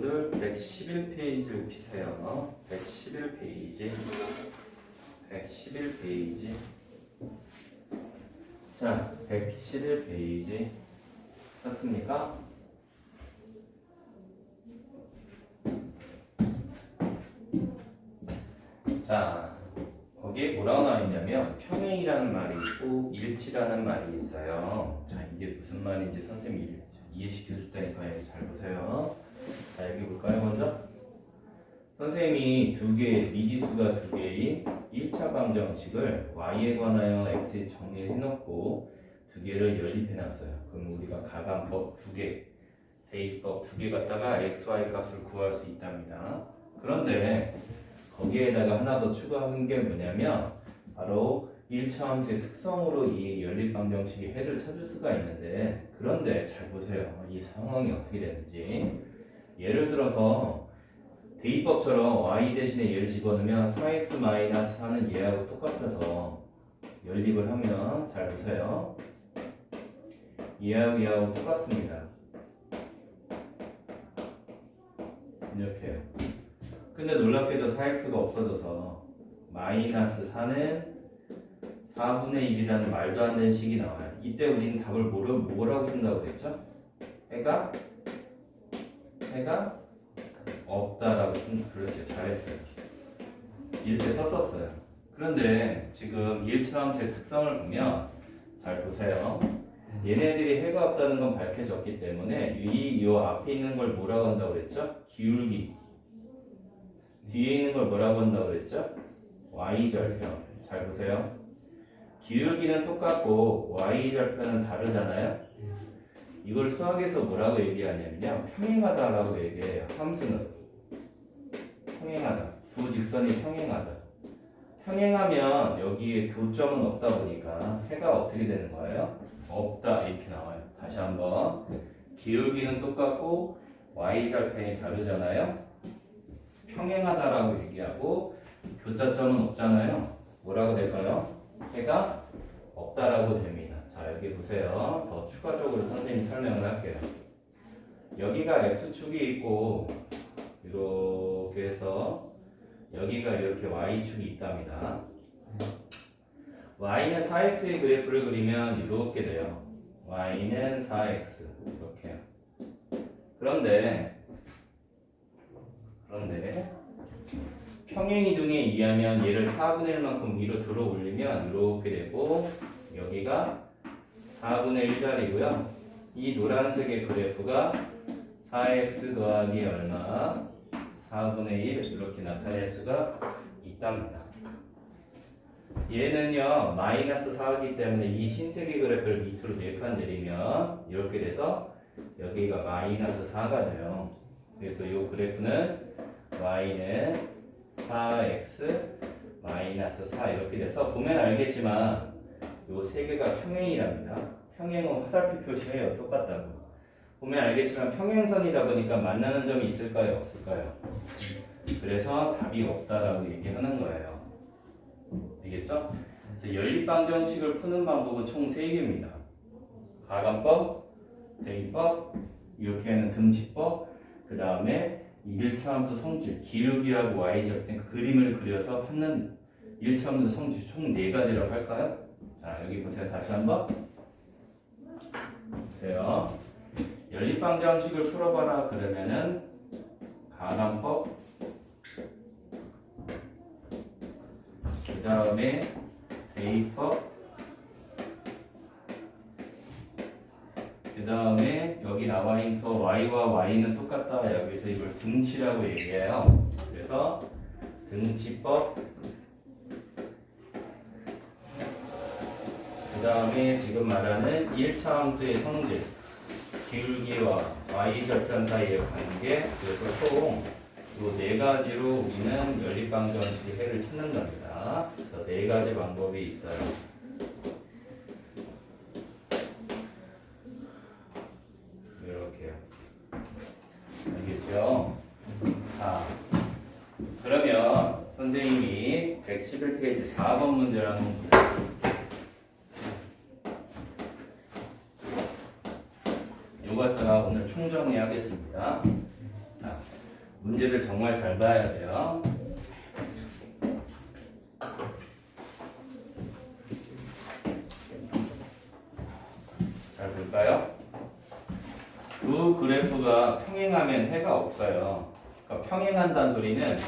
친구들 111페이지를 피세요. 111페이지. 111페이지. 자, 111페이지. 샀습니까? 자, 거기에 뭐라고 나와 있냐면 평행이라는 말이 있고 일치라는 말이 있어요. 자, 이게 무슨 말인지 선생님이 이해시켜 줬다니까 잘 보세요. 자, 여기 볼까요? 먼저 선생님이 미지수가 두 개인 1차 방정식을 y에 관하여 x에 정리를 해놓고 두 개를 연립해 놨어요. 그럼 우리가 가감법 두 개, 대입법 두 개 갖다가 x, y 값을 구할 수 있답니다. 그런데 거기에다가 하나 더 추가한 게 뭐냐면 바로 1차 함수의 특성으로 이 연립방정식의 해를 찾을 수가 있는데, 그런데 잘 보세요. 이 상황이 어떻게 되는지. 예를 들어서 대입법처럼 y 대신에 얘를 집어넣으면 4x-4는 얘하고 똑같아서 연립을 하면, 잘 보세요. 얘하고 똑같습니다. 이렇게요. 근데 놀랍게도 4x가 없어져서 마이너스 4는 4분의 1이라는 말도 안 되는 식이 나와요. 이때 우리는 답을 뭐라고 쓴다고 그랬죠? 해가 없다라고 그렇죠. 잘했어요. 이렇게 썼었어요. 그런데 지금 1차 함수의 특성을 보면 잘 보세요. 얘네들이 해가 없다는 건 밝혀졌기 때문에 이 앞에 있는 걸 뭐라고 한다고 그랬죠? 기울기. 뒤에 있는 걸 뭐라고 한다고 그랬죠? y절편. 잘 보세요. 기울기는 똑같고 y절편은 다르잖아요. 이걸 수학에서 뭐라고 얘기하냐면요, 평행하다라고 얘기해요. 함수는 평행하다. 두 직선이 평행하다. 평행하면 여기에 교점은 없다 보니까 해가 어떻게 되는 거예요? 없다, 이렇게 나와요. 다시 한번. 기울기는 똑같고 y절편이 다르잖아요. 평행하다라고 얘기하고 교차점은 없잖아요. 뭐라고 될까요? 해가 없다라고 됩니다. 자, 여기 보세요. 더 추가적으로 선생님이 설명을 할게요. 여기가 x축이 있고 이렇게 해서 여기가 이렇게 y축이 있답니다. y는 4x의 그래프를 그리면 이렇게 돼요. y는 4x 이렇게요. 그런데 평행이동에 의하면 얘를 4분의 1만큼 위로 들어 올리면 이렇게 되고, 여기가 4분의 1자리고요. 이 노란색의 그래프가 4x 더하기 얼마 4분의 1 이렇게 나타낼 수가 있답니다. 얘는요 마이너스 4이기 때문에 이 흰색의 그래프를 밑으로 4칸 내리면 이렇게 돼서 여기가 마이너스 4가 돼요. 그래서 이 그래프는 y는 4x 마이너스 4 이렇게 돼서 보면 알겠지만 요 세 개가 평행이랍니다. 평행은 화살표 표시해요. 똑같다고. 보면 알겠지만 평행선이다 보니까 만나는 점이 있을까요? 없을까요? 그래서 답이 없다라고 얘기하는 거예요. 알겠죠? 그래서 연립방정식을 푸는 방법은 총 3개입니다. 가감법, 대입법, 이렇게는 등지법, 그 다음에 1차 함수 성질, 기울기하고 y절편 그 그림을 그려서 찾는 1차 함수 성질 총 4가지라고 할까요? 자, 여기 보세요. 다시 한번 보세요. 연립방정식을 풀어봐라 그러면은 가감법, 그 다음에 대입법, 그 다음에 여기 나와 있어 y와 y는 똑같다. 여기서 이걸 등치라고 얘기해요. 그래서 등치법, 그 다음에 지금 말하는 1차 함수의 성질, 기울기와 y절편 사이의 관계, 그래서 총 이 4가지로 우리는 연립방정식의 해를 찾는 겁니다. 그래서 4가지 방법이 있어요. 이렇게요. 알겠죠? 자, 그러면 선생님이 111페이지 4번 문제를 한번 볼게요. 이거 갖다가 오늘 총정리하겠습니다. 자, 문제를 정말 잘 봐야 돼요. 잘 볼까요? 두 그래프가 평행하면 해가 없어요. 그러니까 평행한다는 소리는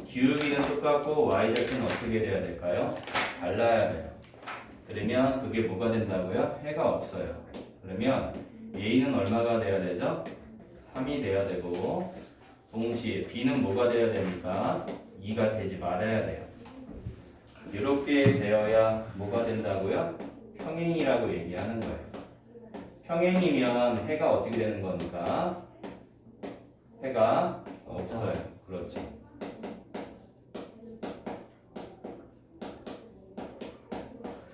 기울기는 똑같고 y좌표는 어떻게 돼야 될까요? 달라야 돼요. 그러면 그게 뭐가 된다고요? 해가 없어요. 그러면 a는 얼마가 돼야 되죠? 3이 돼야 되고 동시에 b는 뭐가 돼야 됩니까? 2가 되지 말아야 돼요. 이렇게 되어야 뭐가 된다고요? 평행이라고 얘기하는 거예요. 평행이면 해가 어떻게 되는 겁니까? 해가 없어요. 그렇죠.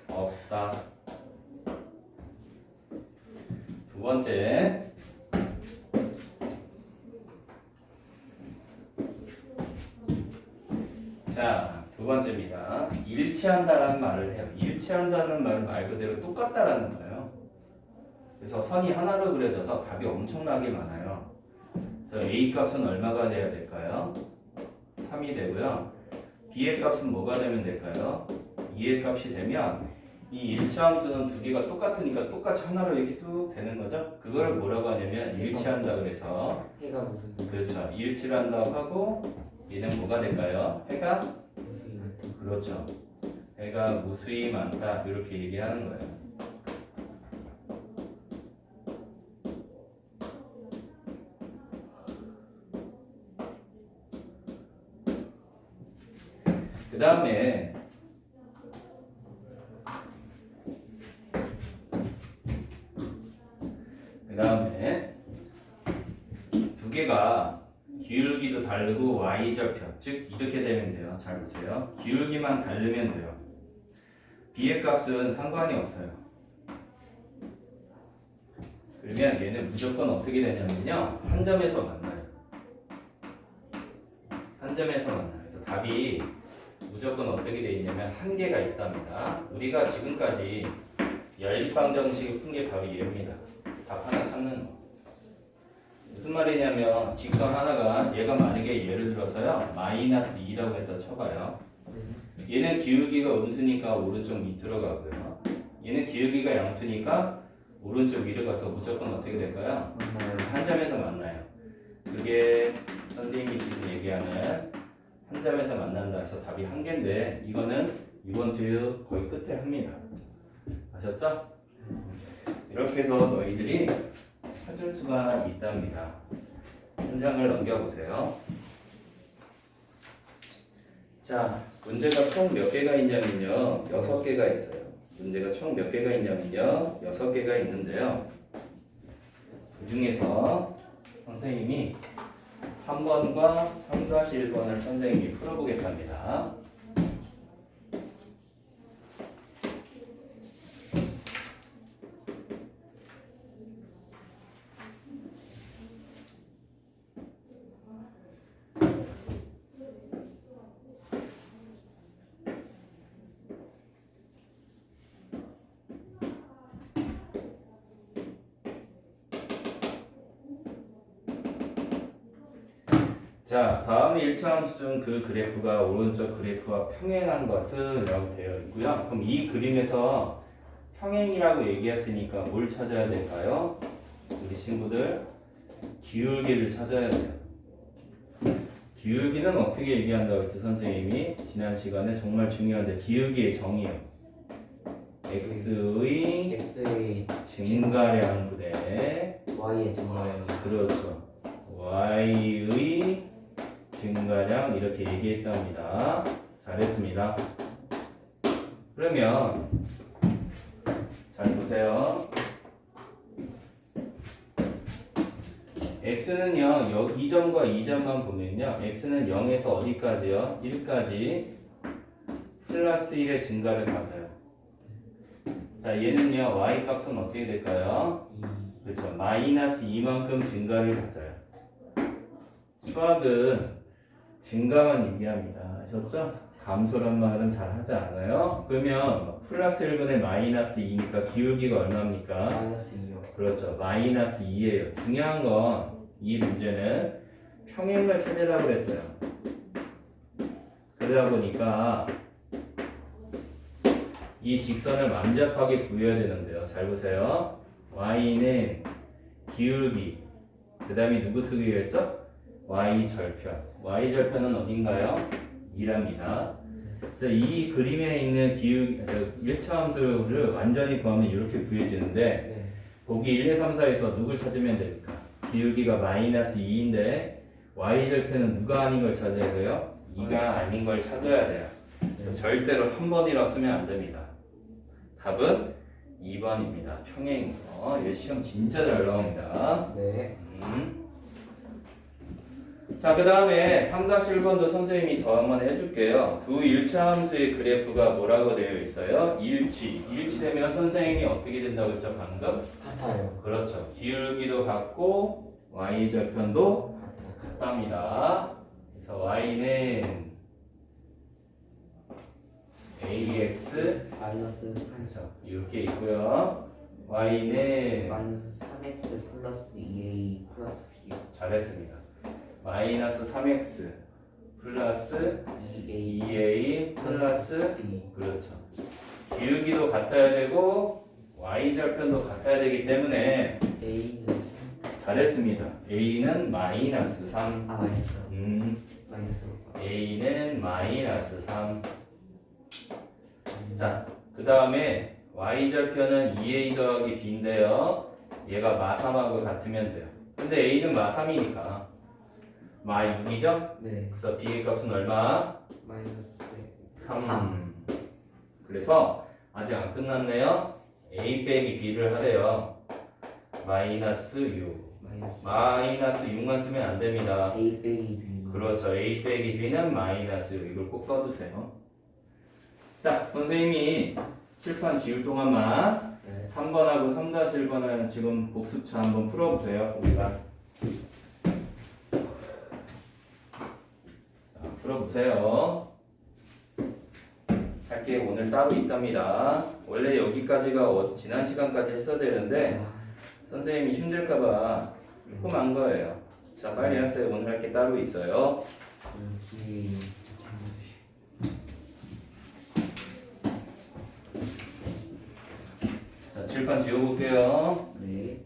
없다. 두 번째. 자, 두 번째입니다. 일치한다라는 말을 해요. 일치한다는 말은 말 그대로 똑같다라는 거예요. 그래서 선이 하나로 그려져서 답이 엄청나게 많아요. 그래서 A 값은 얼마가 돼야 될까요? 3이 되고요. B의 값은 뭐가 되면 될까요? 2의 값이 되면 이 일치함수는 두 개가 똑같으니까 똑같이 하나로 이렇게 뚝 되는 거죠. 그걸 뭐라고 하냐면 일치한다 그래서 해가 무슨 그렇죠. 일치를 한다고 하고 얘는 뭐가 될까요? 해가 무슨 그렇죠. 해가 무수히 많다 이렇게 얘기하는 거예요. 그 다음에 두 개가 기울기도 다르고 y좌표 즉 이렇게 되면 돼요. 잘 보세요. 기울기만 다르면 돼요. b의 값은 상관이 없어요. 그러면 얘는 무조건 어떻게 되냐면요. 한 점에서 만나요. 한 점에서 만나요. 그래서 답이 무조건 어떻게 되어 있냐면 한 개가 있답니다. 우리가 지금까지 연립방 정식을 푼 게 바로 얘입니다. 답 하나 찾는 거. 무슨 말이냐면 직선 하나가 얘가 만약에 예를 들어서요 마이너스 2라고 했다 쳐봐요. 얘는 기울기가 음수니까 오른쪽 밑으로 가고요. 얘는 기울기가 양수니까 오른쪽 위로 가서 무조건 어떻게 될까요? 한 점에서 만나요. 그게 선생님이 지금 얘기하는 한 점에서 만난다 해서 답이 한 개인데 이거는 이번 주 거의 끝에 합니다. 아셨죠? 이렇게 해서 너희들이 찾을 수가 있답니다. 한 장을 넘겨보세요. 자, 문제가 총 몇 개가 있냐면요. 6개가 있어요. 문제가 총 몇 개가 있냐면요. 6개가 있는데요. 그 중에서 선생님이 3번과 3-1번을 선생님이 풀어보겠답니다. 자, 다음 일차함수 중 그 그래프가 오른쪽 그래프와 평행한 것은 라고 되어 있고요. 그럼 이 그림에서 평행이라고 얘기했으니까 뭘 찾아야 될까요? 우리 친구들 기울기를 찾아야 돼요. 기울기는 어떻게 얘기한다고 했죠? 선생님이 지난 시간에 정말 중요한데 기울기의 정의요. x의 증가량 분의 y의 증가량 그렇죠. y의 증가량 이렇게 얘기했답니다. 잘했습니다. 그러면 잘 보세요. x는요 이 점과 이 점만 보면요 x는 0에서 어디까지요? 1까지 플러스 1의 증가를 가져요. 자 얘는요 y 값은 어떻게 될까요? 그렇죠. 마이너스 2만큼 증가를 가져요. 수학은 증가만 얘기합니다. 아셨죠? 감소란 말은 잘 하지 않아요. 그러면 플러스 1분의 마이너스 2니까 기울기가 얼마입니까? 마이너스 2요. 그렇죠. 마이너스 2예요. 중요한 건 이 문제는 평행을 찾으라고 그랬어요. 그러다 보니까 이 직선을 완벽하게 구해야 되는데요. 잘 보세요. y는 기울기, 그 다음에 누구 쓰기로 했죠? y절편. y절편은 어딘가요? 2랍니다. 그래서 이 그림에 있는 기울기, 1차 함수를 완전히 구하면 이렇게 구해지는데 네. 보기 1, 2, 3, 4에서 누굴 찾으면 됩니까? 기울기가 마이너스 2인데 y절편은 누가 아닌 걸 찾아야 돼요? 2가 아닌 걸 찾아야 돼요. 그래서 절대로 3번이라고 쓰면 안 됩니다. 답은 2번입니다. 평행. 얘 시험 진짜 잘 나옵니다. 네. 자, 그 다음에 3-1번도 선생님이 더 한번 해줄게요. 두 1차 함수의 그래프가 뭐라고 되어 있어요? 일치. 일치되면 선생님이 어떻게 된다고 했죠? 방금? 같아요. 그렇죠. 기울기도 같고 y절편도 같아요. 같답니다. 그래서 y는 ax 마이너스 3. 그렇죠. 이렇게 있고요. y는 마이너스 3x 플러스 2a 플러스 b. 잘했습니다. 마이너스 3x 플러스 2a 2a 플러스 b. 그렇죠. 기울기도 같아야 되고 y절편도 같아야 되기 때문에 a는 잘했습니다. a는 마이너스 3. 마이너스 마이너스 a는 마이너스 3. 자, 그 다음에 y절편은 2a 더하기 b인데요. 얘가 마3하고 같으면 돼요. 근데 a는 마3이니까 마6이죠? 네. 그래서 b의 값은 얼마? 마이너스 3. 그래서 아직 안 끝났네요. a 빼기 b를 하래요. 마이너스 6. 마이너스 6만 쓰면 안 됩니다. a 빼기 b. 그렇죠. a 빼기 b는 마이너스 6. 이걸 꼭 써두세요. 자, 선생님이 칠판 지울 동안만 네. 3번하고 3-1번은 지금 복습차 한번 풀어보세요. 우리가. 자, 풀어보세요. 할 게 오늘 따로 있답니다. 원래 여기까지가 지난 시간까지 했어야 되는데 선생님이 힘들까봐 조금 한 거예요. 자, 빨리 하세요. 오늘 할 게 따로 있어요. 자, 칠판 지워볼게요. 네.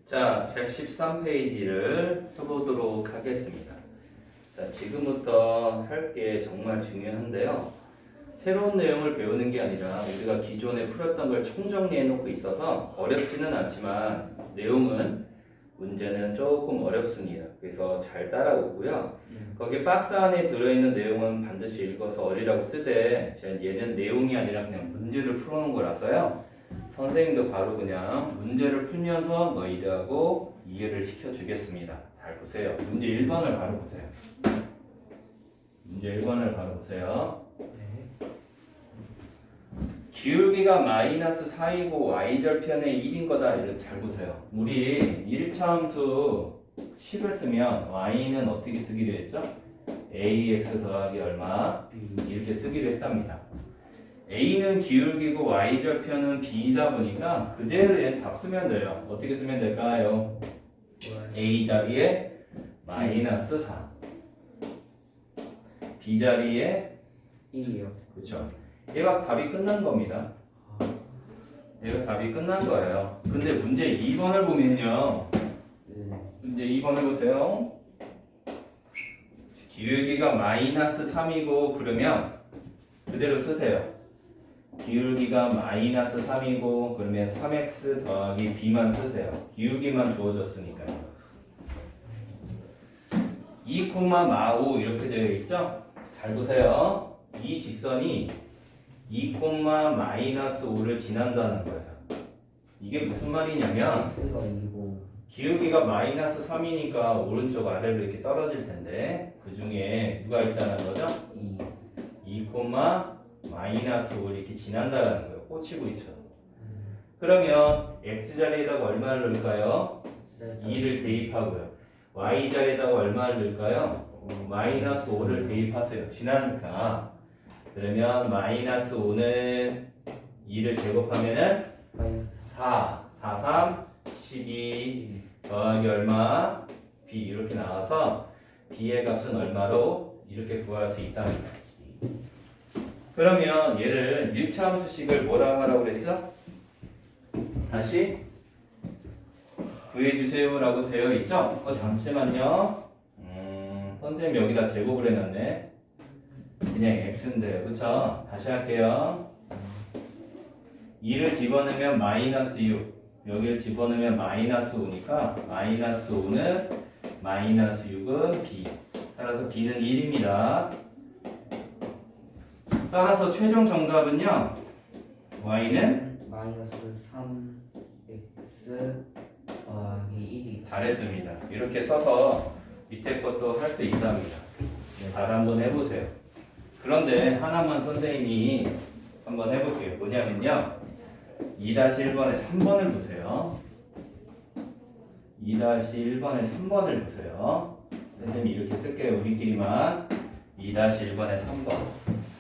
자, 113페이지를 해보도록 하겠습니다. 자, 지금부터 할 게 정말 중요한데요. 새로운 내용을 배우는 게 아니라 우리가 기존에 풀었던 걸 총정리해 놓고 있어서 어렵지는 않지만 내용은 문제는 조금 어렵습니다. 그래서 잘 따라오고요. 거기 박스 안에 들어있는 내용은 반드시 읽어서 어리라고 쓰되 얘는 내용이 아니라 그냥 문제를 풀어놓은 거라서요. 선생님도 바로 그냥 문제를 풀면서 너희들하고 이해를 시켜주겠습니다. 잘 보세요. 문제 1번을 바로 보세요. 문제 1번을 바로 보세요. 기울기가 마이너스 4이고 y절편의 1인 거다. 이렇게 잘 보세요. 우리 1차 함수 10을 쓰면 y는 어떻게 쓰기로 했죠? ax 더하기 얼마? 이렇게 쓰기로 했답니다. a는 기울기고 y절편은 b이다 보니까 그대로 얘 답 쓰면 돼요. 어떻게 쓰면 될까요? a 자리에 마이너스 4 b 자리에 1이요. 그렇죠. 얘가 답이 끝난 겁니다. 얘가 답이 끝난 거예요. 근데 문제 2번을 보면요. 네. 문제 2번 해보세요. 기울기가 마이너스 3이고 그러면 그대로 쓰세요. 기울기가 마이너스 3이고 그러면 3x 더하기 b만 쓰세요. 기울기만 주어졌으니까요. 2, 마5 이렇게 되어 있죠? 잘 보세요. 이 직선이 2, 마이너스 5를 지난다는 거예요. 이게 무슨 말이냐면 x가 2고 기울기가 마이너스 3이니까 오른쪽 아래로 이렇게 떨어질 텐데 그 중에 누가 있다는 거죠? 2, 마이너스 5 이렇게 지난다는 거예요. 꽂히고 있죠. 그러면 x자리에다가 얼마를 넣을까요? 2를 대입하고요. y자리에다가 얼마를 넣을까요? 마이너스 5를 대입하세요. 지나니까. 그러면 마이너스 5는 2를 제곱하면은 4, 3, 12 더하기 얼마? b 이렇게 나와서 b의 값은 얼마로 이렇게 구할 수 있답니다. 그러면 얘를 1차 함수식을 뭐라 하라고 그랬죠? 다시 구해주세요 라고 되어 있죠? 잠시만요. 선생님 여기다 제곱을 해놨네. 그냥 x인데 그쵸? 다시 할게요. 2를 집어넣으면 마이너스 6 여기를 집어넣으면 마이너스 5니까 마이너스 5는 마이너스 6은 b 따라서 b는 1입니다. 따라서 최종 정답은요 y는 마이너스 3x 더하기 1이 잘했습니다. 이렇게 써서 밑에 것도 할 수 있답니다. 잘 한번 해보세요. 그런데 하나만 선생님이 한번 해볼게요. 뭐냐면요 2-1번에 3번을 보세요. 2-1번에 3번을 보세요. 선생님이 이렇게 쓸게요. 우리끼리만 2-1번에 3번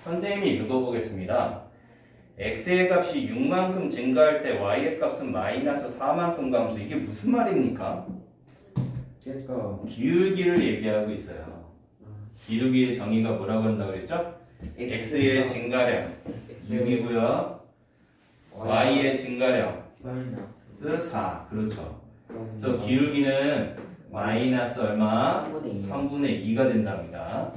선생님이 읽어보겠습니다. x의 값이 6만큼 증가할 때 y의 값은 마이너스 4만큼 감소. 이게 무슨 말입니까? 그러니까 기울기를 얘기하고 있어요. 기울기의 정의가 뭐라고 한다고 그랬죠? x의 증가량 6이고요. y의 증가량 마이너스 4. 그렇죠. 그래서 기울기는 마이너스 얼마? 3분의 2가 된답니다.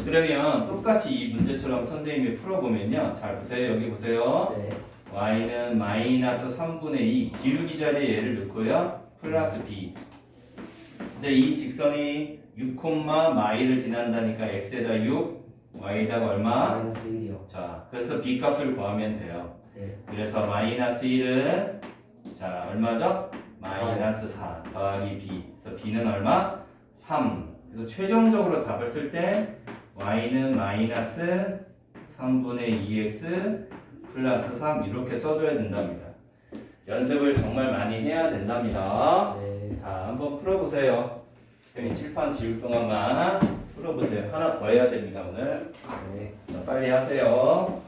그러면 똑같이 이 문제처럼 선생님이 풀어보면요. 잘 보세요. 여기 보세요. 네. y는 마이너스 3분의 2 기울기 자리에 얘를 넣고요. 플러스 b. 근데 이 직선이 6, 마이를 지난다니까 x에다 6, y에다가 얼마? 마이너스 1이요. 자, 그래서 b 값을 구하면 돼요. 네. 그래서 마이너스 1은 자 얼마죠? 마이너스 4 더하기 b. 그래서 b는 얼마? 3. 그래서 최종적으로 답을 쓸 때 y는 마이너스 3분의 2x 플러스 3 이렇게 써줘야 된답니다. 연습을 정말 많이 해야 된답니다. 네. 자, 한번 풀어보세요. 형이 칠판 지울 동안만 풀어보세요. 하나 더 해야 됩니다, 오늘. 네. 자, 빨리 하세요.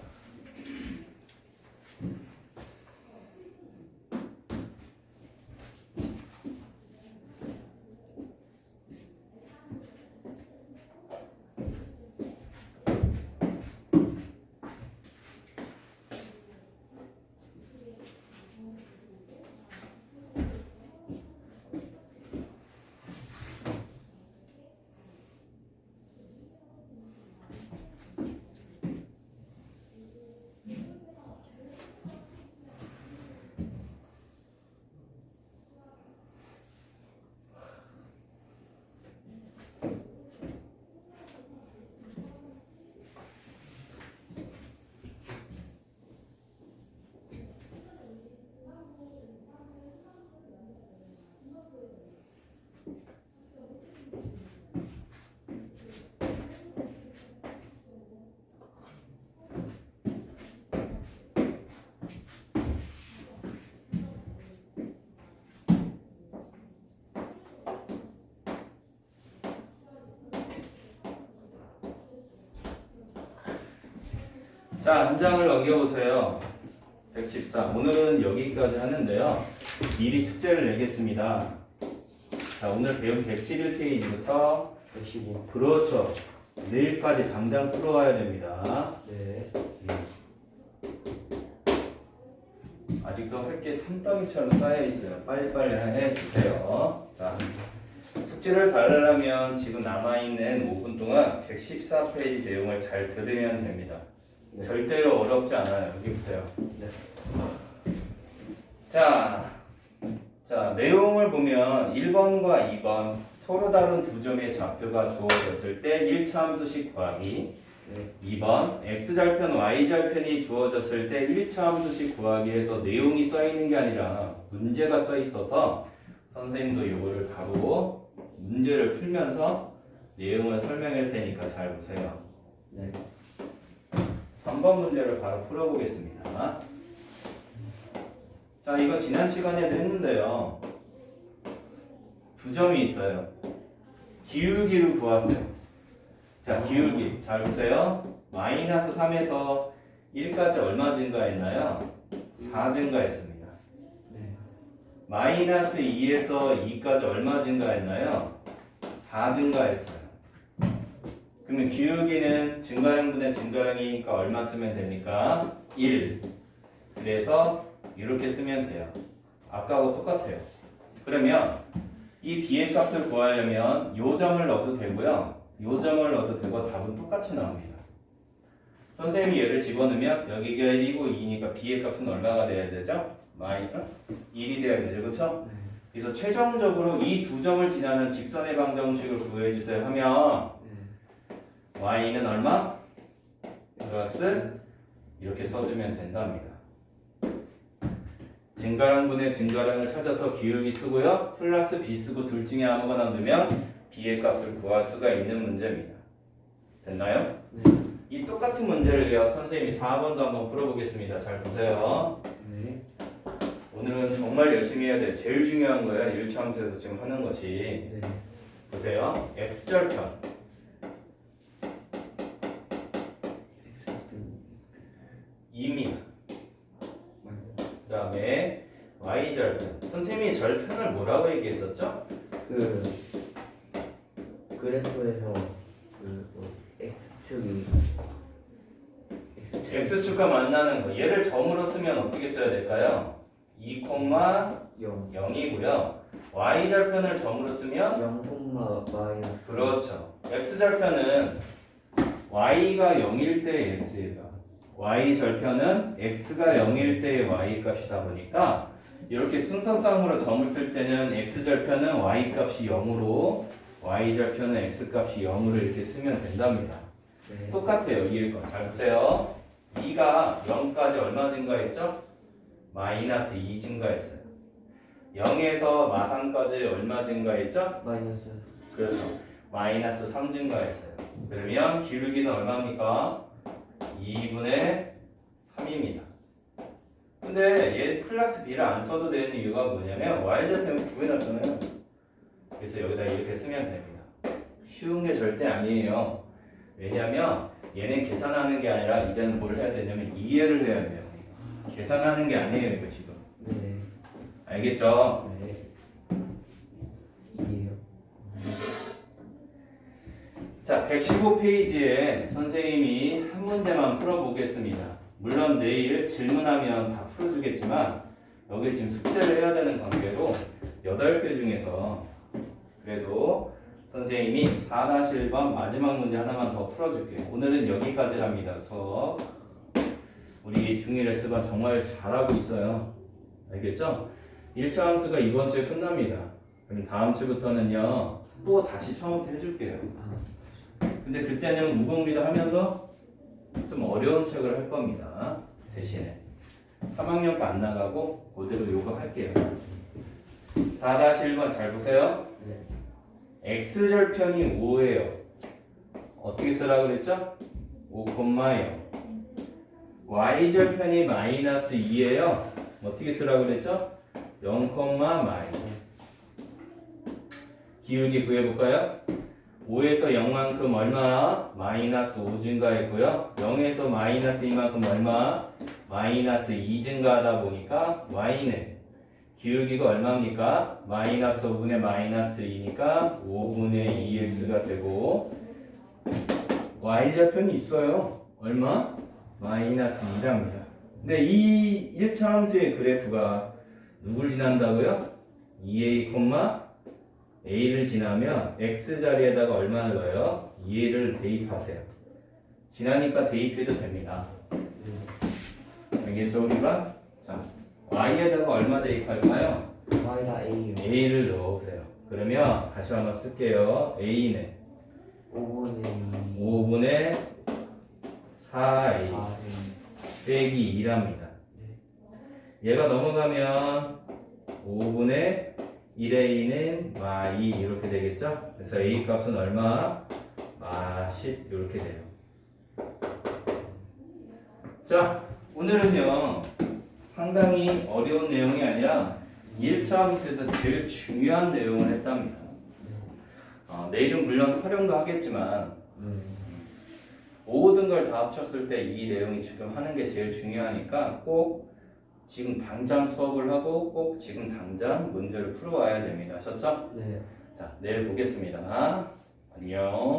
자, 한 장을 넘겨보세요. 114. 오늘은 여기까지 하는데요. 미리 숙제를 내겠습니다. 자, 오늘 배운 111페이지부터 115. 그렇죠. 내일까지 당장 풀어와야 됩니다. 네. 아직도 할 게 산더미처럼 쌓여 있어요. 빨리빨리 해주세요. 자, 숙제 숙제를 잘하려면 지금 남아있는 5분 동안 114페이지 내용을 잘 들으면 됩니다. 네. 절대로 어렵지 않아요. 여기 보세요. 네. 자, 내용을 보면 1번과 2번 서로 다른 두 점의 좌표가 주어졌을 때 1차 함수식 구하기. 네. 2번 x절편 y절편이 주어졌을 때 1차 함수식 구하기에서 내용이 써 있는 게 아니라 문제가 써 있어서 선생님도 이거를 바로 문제를 풀면서 내용을 설명할 테니까 잘 보세요. 네. 3번 문제를 바로 풀어보겠습니다. 자, 이거 지난 시간에도 했는데요. 두 점이 있어요. 기울기를 구하세요. 자, 기울기 잘 보세요. 마이너스 3에서 1까지 얼마 증가했나요? 4 증가했습니다. 네. 마이너스 2에서 2까지 얼마 증가했나요? 4 증가했어요. 그러면 기울기는 증가량분의 증가량이니까 얼마 쓰면 됩니까? 1. 그래서 이렇게 쓰면 돼요. 아까하고 똑같아요. 그러면 이 b의 값을 구하려면 요 점을 넣어도 되고요. 요 점을 넣어도 되고 답은 똑같이 나옵니다. 선생님이 얘를 집어넣으면 여기가 1이고 2니까 b의 값은 얼마가 돼야 되죠? 마이너스 1이 돼야 되죠. 그렇죠? 그래서 최종적으로 이 두 점을 지나는 직선의 방정식을 구해주세요 하면 y는 얼마? 플러스 이렇게 써주면 된답니다. 증가량분의 증가량을 찾아서 기울기 쓰고요. 플러스 b 쓰고 둘 중에 아무거나 넣으면 b의 값을 구할 수가 있는 문제입니다. 됐나요? 네. 이 똑같은 문제를요. 선생님이 4번도 한번 풀어보겠습니다. 잘 보세요. 네. 오늘은 정말 열심히 해야 돼요. 제일 중요한 거예요. 1차 함수에서 지금 하는 것이. 네. 보세요. x절편. 입니다. 그 다음에 y절편. 선생님이 절편을 뭐라고 얘기했었죠? 그 그래프에서 그 x축이 x축과 만나는 거. 얘를 점으로 쓰면 어떻게 써야 될까요? 2,0이고요. y절편을 점으로 쓰면 0, 마이너스 그렇죠. x절편은 y가 0일 때 x가 y절편은 x가 0일 때의 y 값이다 보니까 이렇게 순서상으로 점을 쓸 때는 x절편은 y 값이 0으로 y절편은 x 값이 0으로 이렇게 쓰면 된답니다. 네. 똑같아요. 이일 거. 잘 보세요. 2가 0까지 얼마 증가했죠? 마이너스 2 증가했어요. 0에서 마상까지 얼마 증가했죠? 마이너스 그렇죠. 마이너스 3 증가했어요. 그러면 기울기는 얼마입니까? 2분의 3입니다. 근데 얘 플러스 b를 안 써도 되는 이유가 뭐냐면 y절편 구해놨잖아요. 그래서 여기다 이렇게 쓰면 됩니다. 쉬운 게 절대 아니에요. 왜냐면 얘는 계산하는 게 아니라 이제는 뭘 해야 되냐면 이해를 해야 돼요. 계산하는 게 아니에요, 이거 지금. 네. 알겠죠? 네. 이해요. 자, 115페이지에 선생님이 한 문제만 풀어보겠습니다. 물론 내일 질문하면 다 풀어주겠지만 여기 지금 숙제를 해야 되는 관계로 8개 중에서 그래도 선생님이 4-1번 마지막 문제 하나만 더 풀어줄게요. 오늘은 여기까지랍니다. 수업. 우리 중1 S반 정말 잘하고 있어요. 알겠죠? 1차 함수가 이번 주에 끝납니다. 그럼 다음 주부터는요 또 다시 처음부터 해줄게요. 근데 그때는 무공리도 하면서 좀 어려운 책을 할 겁니다. 대신에 3학년과 안 나가고 그대로 요거 할게요. 4-1번 잘 보세요. 네. x절편이 5예요. 어떻게 쓰라고 그랬죠? 5,0. y절편이 마이너스 2예요. 어떻게 쓰라고 그랬죠? 0, 마이너스. 기울기 구해볼까요? 5에서 0만큼 얼마? 마이너스 5 증가했고요. 0에서 마이너스 2만큼 얼마? 마이너스 2 증가하다 보니까 y는 기울기가 얼마입니까? 마이너스 5분의 마이너스 2니까 5분의 2x가 되고 y절편이 있어요. 얼마? 마이너스 2랍니다. 근데 이 1차 함수의 그래프가 누굴 지난다고요? 2a, a를 지나면 x 자리에다가 얼마 넣어요? 2a를 대입하세요. 지나니까 대입해도 됩니다. 알겠죠 우리가? 자, y에다가 얼마 대입할까요? y다 a요. a를 넣으세요. 그러면 다시 한번 쓸게요. a는 5분의 5분의 4a 4를 빼기 2랍니다. 얘가 넘어가면 5분의 1a는 y 이렇게 되겠죠? 그래서 a 값은 얼마? 10 이렇게 돼요. 자, 오늘은요 상당히 어려운 내용이 아니라 1차 함수에서 제일 중요한 내용을 했답니다. 내일은 물론 활용도 하겠지만 모든 걸 다 합쳤을 때 이 내용이 지금 하는 게 제일 중요하니까 꼭 지금 당장 수업을 하고 꼭 지금 당장 문제를 풀어와야 됩니다. 아셨죠? 네. 자, 내일 보겠습니다. 안녕.